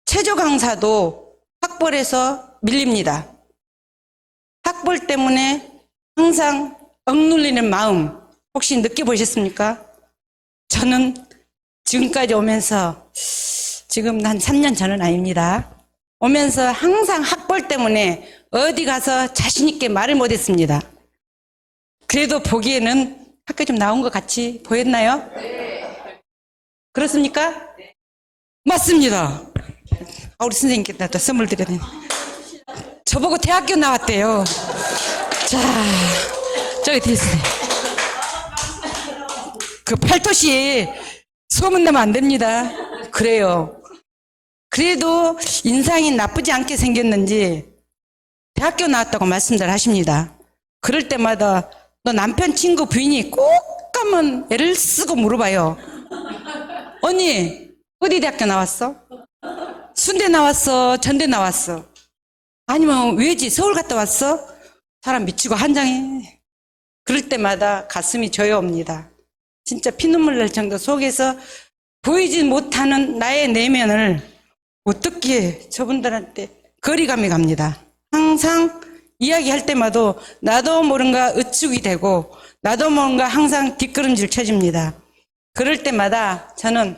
B: 체조 강사도 학벌에서 밀립니다. 학벌 때문에 항상 억눌리는 마음 혹시 느껴보셨습니까? 저는 지금까지 오면서 지금 한 3년 전은 아닙니다. 오면서 항상 학벌 때문에 어디 가서 자신 있게 말을 못했습니다. 그래도 보기에는 학교 좀 나온 것 같이 보였나요? 그렇습니까? 맞습니다. 우리 선생님께 또 선물 드려야 되네. 저보고 대학교 나왔대요. 자, 저기 됐어요. 그 팔토시 소문나면 안 됩니다. 그래요. 그래도 인상이 나쁘지 않게 생겼는지 대학교 나왔다고 말씀들 하십니다. 그럴 때마다 너 남편 친구 부인이 꼭 가면 애를 쓰고 물어봐요. 언니 어디 대학교 나왔어? 순대 나왔어? 전대 나왔어? 아니면 왜지? 서울 갔다 왔어? 사람 미치고 한장해. 그럴 때마다 가슴이 저여옵니다. 진짜 피눈물 날 정도 속에서 보이지 못하는 나의 내면을 어떻게 저분들한테 거리감이 갑니다. 항상 이야기할 때마다 나도 모른가 의축이 되고 나도 모른가 항상 뒷걸음질 쳐집니다. 그럴 때마다 저는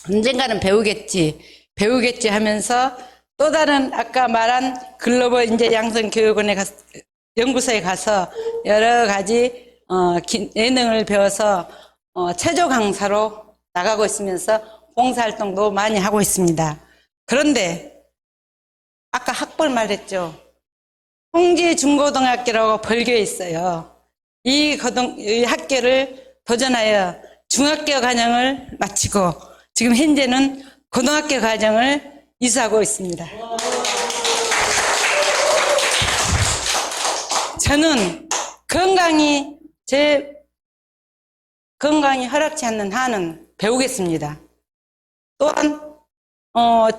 B: 언젠가는 배우겠지 하면서 또 다른 아까 말한 글로벌 인재 양성 교육원에 연구소에 가서 여러 가지 예능을 배워서 체조 강사로 나가고 있으면서 봉사활동도 많이 하고 있습니다. 그런데 아까 학벌 말했죠. 홍제중고등학교라고 벌교에 있어요. 이 학교를 도전하여 중학교 과정을 마치고 지금 현재는 고등학교 과정을 이수하고 있습니다. 저는 제 건강이 허락치 않는 한은 배우겠습니다. 또한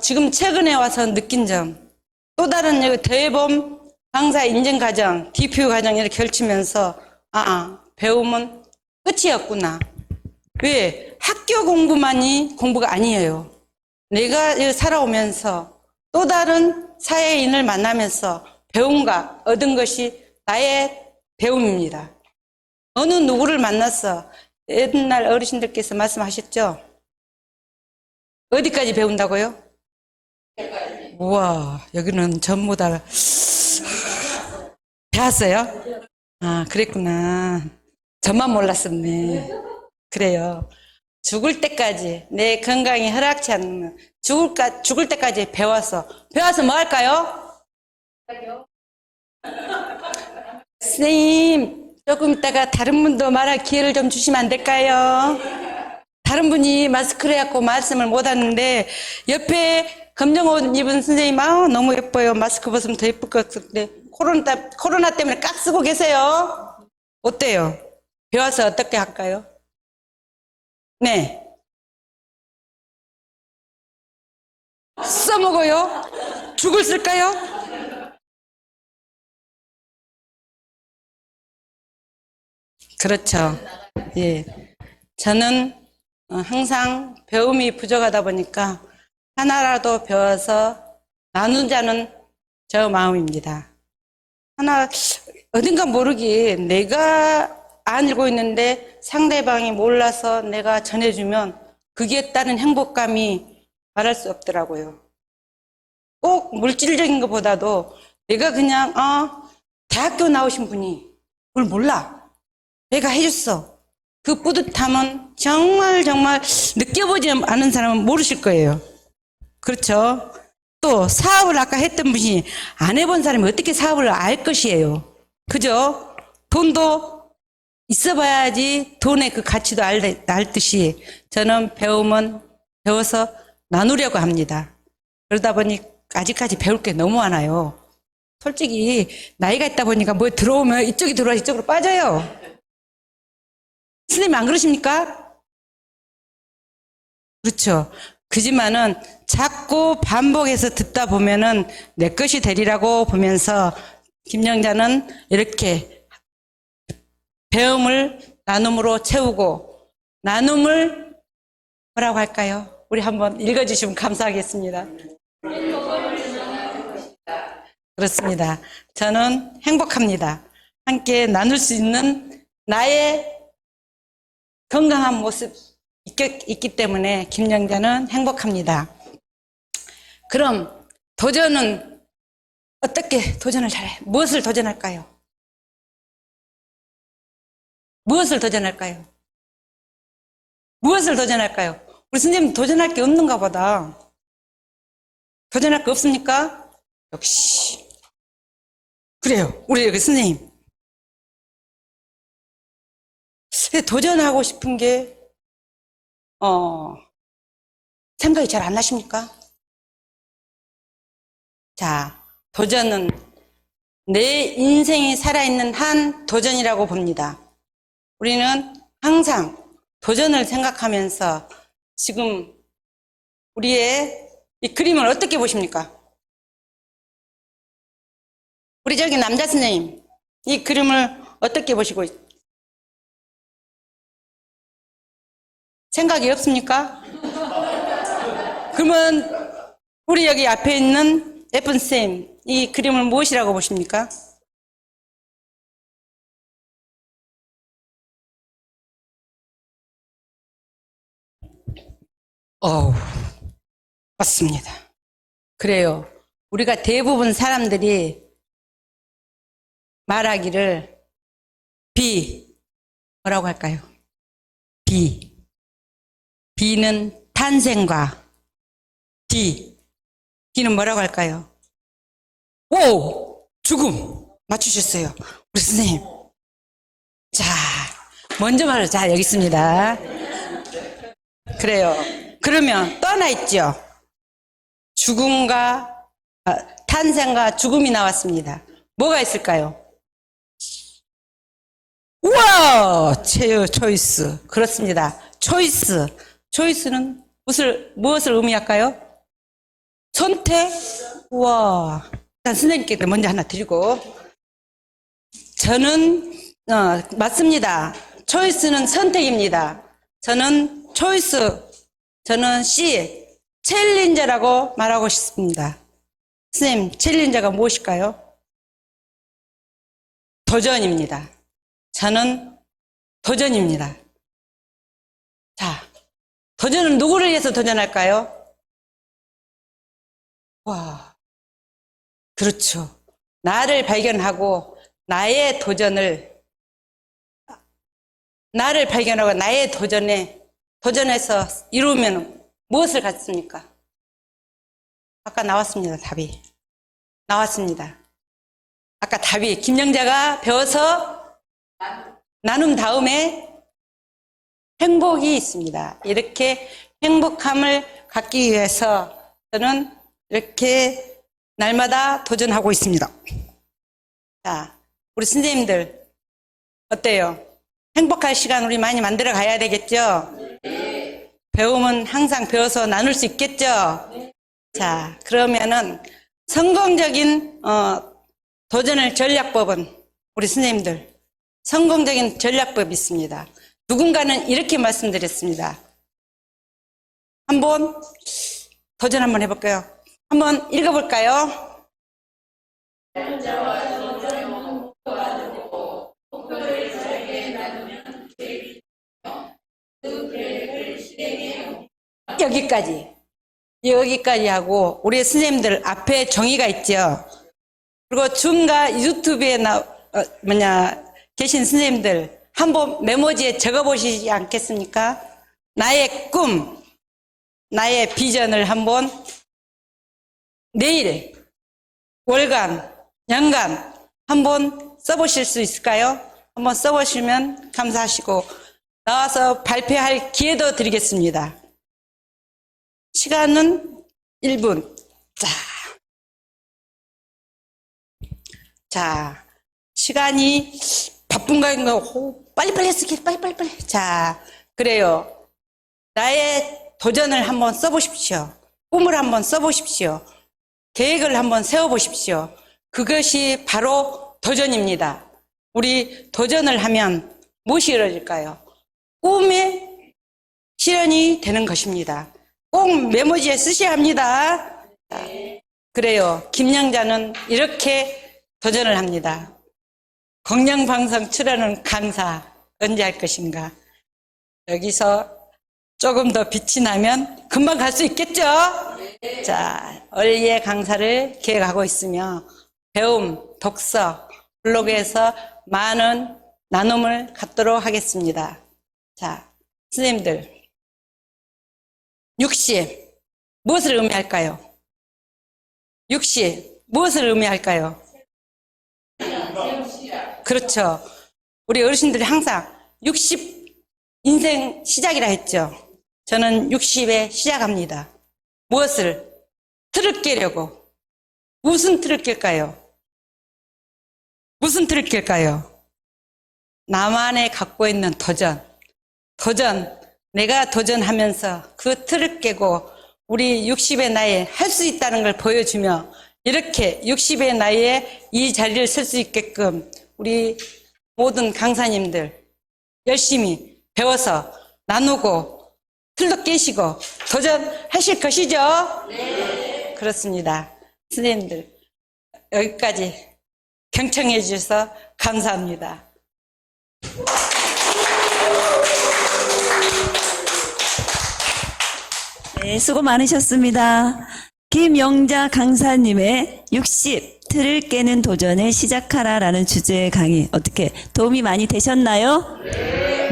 B: 지금 최근에 와서 느낀 점, 또 다른 대범 강사 인증 과정, DPU 과정 이렇게 펼치면서 배움은 끝이었구나. 왜? 학교 공부만이 공부가 아니에요. 내가 살아오면서 또 다른 사회인을 만나면서 배움과 얻은 것이 나의 배움입니다. 어느 누구를 만났어? 옛날 어르신들께서 말씀하셨죠? 어디까지 배운다고요? 우와, 여기는 전부 다 배웠어요? 그랬구나. 저만 몰랐었네. 그래요. 죽을 때까지 내 건강이 허락치 않으면 죽을 때까지 배워서 뭐 할까요? 선생님, 조금 있다가 다른 분도 말할 기회를 좀 주시면 안 될까요? 다른 분이 마스크를 해갖고 말씀을 못 하는데 옆에 검정 옷 입은 선생님 너무 예뻐요. 마스크 벗으면 더 예쁠 것 같은데 코로나 때문에 깍 쓰고 계세요. 어때요? 배워서 어떻게 할까요? 네. 써먹어요? 죽을 쓸까요? 그렇죠. 예. 저는 항상 배움이 부족하다 보니까 하나라도 배워서 나누자는 저 마음입니다. 어딘가 모르게 내가 알고 있는데 상대방이 몰라서 내가 전해주면 그게 따른 행복감이 말할 수 없더라고요. 꼭 물질적인 것보다도 내가 그냥 대학교 나오신 분이 그걸 몰라. 내가 해줬어. 그 뿌듯함은 정말 느껴보지 않은 사람은 모르실 거예요. 그렇죠? 또 사업을 아까 했던 분이 안 해본 사람이 어떻게 사업을 알 것이에요. 그죠? 돈도 있어봐야지 돈의 그 가치도 알듯이 저는 배워서 나누려고 합니다. 그러다 보니 아직까지 배울 게 너무 많아요. 솔직히 나이가 있다 보니까 뭐 들어오면 이쪽이 들어와 이쪽으로 빠져요. 선생님 안 그러십니까? 그렇죠. 그지만은 자꾸 반복해서 듣다 보면은 내 것이 되리라고 보면서 김영자는 이렇게 배움을 나눔으로 채우고 나눔을 뭐라고 할까요? 우리 한번 읽어주시면 감사하겠습니다. 그렇습니다. 저는 행복합니다. 함께 나눌 수 있는 나의 건강한 모습 있기 때문에 김영자는 행복합니다. 그럼 도전은 어떻게 도전을 잘해? 무엇을 도전할까요? 무엇을 도전할까요? 무엇을 도전할까요? 우리 선생님 도전할 게 없는가 보다. 도전할 거 없습니까? 역시. 그래요. 우리 여기 선생님. 도전하고 싶은 게, 생각이 잘 안 나십니까? 자, 도전은 내 인생이 살아있는 한 도전이라고 봅니다. 우리는 항상 도전을 생각하면서 지금 우리의 이 그림을 어떻게 보십니까? 우리 저기 남자 선생님, 이 그림을 어떻게 보시고 생각이 없습니까? 그러면 우리 여기 앞에 있는 예쁜 쌤, 이 그림을 무엇이라고 보십니까? 맞습니다. 그래요. 우리가 대부분 사람들이 말하기를 뭐라고 할까요? 비는 탄생과 D는 뭐라고 할까요? 죽음. 맞추셨어요. 우리 선생님. 자, 먼저 자, 여기 있습니다. 그래요. 그러면 또 하나 있죠. 탄생과 죽음이 나왔습니다. 뭐가 있을까요? 우와! 초이스. 그렇습니다. 초이스는 무엇을 의미할까요? 선택? 우와. 일단 선생님께 먼저 하나 드리고. 저는, 맞습니다. 초이스는 선택입니다. 저는 C, 챌린저라고 말하고 싶습니다. 선생님, 챌린저가 무엇일까요? 도전입니다. 저는 도전입니다. 자, 도전은 누구를 위해서 도전할까요? 와, 그렇죠. 나를 발견하고 나의 도전해서 이루면 무엇을 갖습니까? 아까 나왔습니다. 답이. 나왔습니다. 아까 답이 김영자가 배워서 나눔 다음에 행복이 있습니다. 이렇게 행복함을 갖기 위해서 저는 이렇게 날마다 도전하고 있습니다. 자, 우리 선생님들 어때요? 행복할 시간 우리 많이 만들어 가야 되겠죠? 배움은 항상 배워서 나눌 수 있겠죠? 자, 그러면은 성공적인 도전을 전략법은 우리 선생님들 성공적인 전략법이 있습니다. 누군가는 이렇게 말씀드렸습니다. 한번 도전 한번 해볼까요? 한번 읽어볼까요? 여기까지 하고 우리 선생님들 앞에 정의가 있죠. 그리고 줌과 유튜브에 계신 선생님들 한번 메모지에 적어보시지 않겠습니까? 나의 꿈, 나의 비전을 한번 내일, 월간, 연간 한번 써보실 수 있을까요? 한번 써보시면 감사하시고 나와서 발표할 기회도 드리겠습니다. 시간은 1분. 자, 시간이 바쁜가? 빨리빨리 쓰기, 빨리빨리. 자, 그래요. 나의 도전을 한번 써보십시오. 꿈을 한번 써보십시오. 계획을 한번 세워보십시오. 그것이 바로 도전입니다. 우리 도전을 하면 무엇이 이루어질까요? 꿈의 실현이 되는 것입니다. 꼭 메모지에 쓰셔야 합니다. 자, 그래요. 김영자는 이렇게 도전을 합니다. 공영방송 출연은 강사 언제 할 것인가? 여기서 조금 더 빛이 나면 금방 갈 수 있겠죠? 자, 원예 강사를 계획하고 있으며 배움, 독서, 블로그에서 많은 나눔을 갖도록 하겠습니다. 자, 선생님들, 60 무엇을 의미할까요? 60 무엇을 의미할까요? 그렇죠. 우리 어르신들이 항상 60 인생 시작이라 했죠. 저는 60에 시작합니다. 무엇을? 틀을 깨려고. 무슨 틀을 깰까요? 무슨 틀을 깰까요? 나만의 갖고 있는 도전, 내가 도전하면서 그 틀을 깨고 우리 60의 나이에 할 수 있다는 걸 보여주며 이렇게 60의 나이에 이 자리를 쓸 수 있게끔 우리 모든 강사님들 열심히 배워서 나누고 틀도 깨시고 도전하실 것이죠? 네. 그렇습니다. 선생님들 여기까지 경청해 주셔서 감사합니다.
A: 네, 수고 많으셨습니다. 김영자 강사님의 60 틀을 깨는 도전을 시작하라라는 주제의 강의 어떻게 도움이 많이 되셨나요? 네.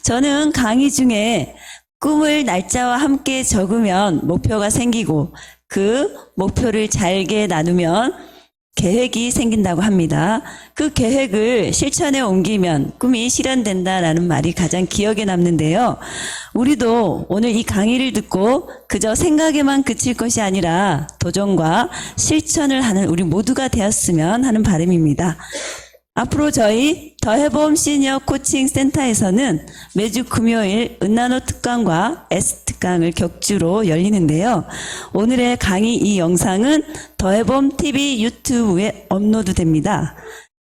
A: 저는 강의 중에 꿈을 날짜와 함께 적으면 목표가 생기고 그 목표를 잘게 나누면 계획이 생긴다고 합니다. 그 계획을 실천에 옮기면 꿈이 실현된다라는 말이 가장 기억에 남는데요. 우리도 오늘 이 강의를 듣고 그저 생각에만 그칠 것이 아니라 도전과 실천을 하는 우리 모두가 되었으면 하는 바람입니다. 앞으로 저희 더해봄 시니어 코칭 센터에서는 매주 금요일 은나노 특강과 S 특강을 격주로 열리는데요. 오늘의 강의 이 영상은 더해봄 TV 유튜브에 업로드됩니다.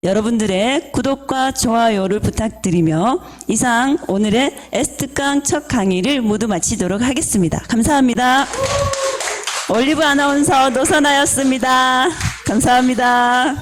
A: 여러분들의 구독과 좋아요를 부탁드리며 이상 오늘의 S 특강 첫 강의를 모두 마치도록 하겠습니다. 감사합니다. 올리브 아나운서 노선아였습니다. 감사합니다.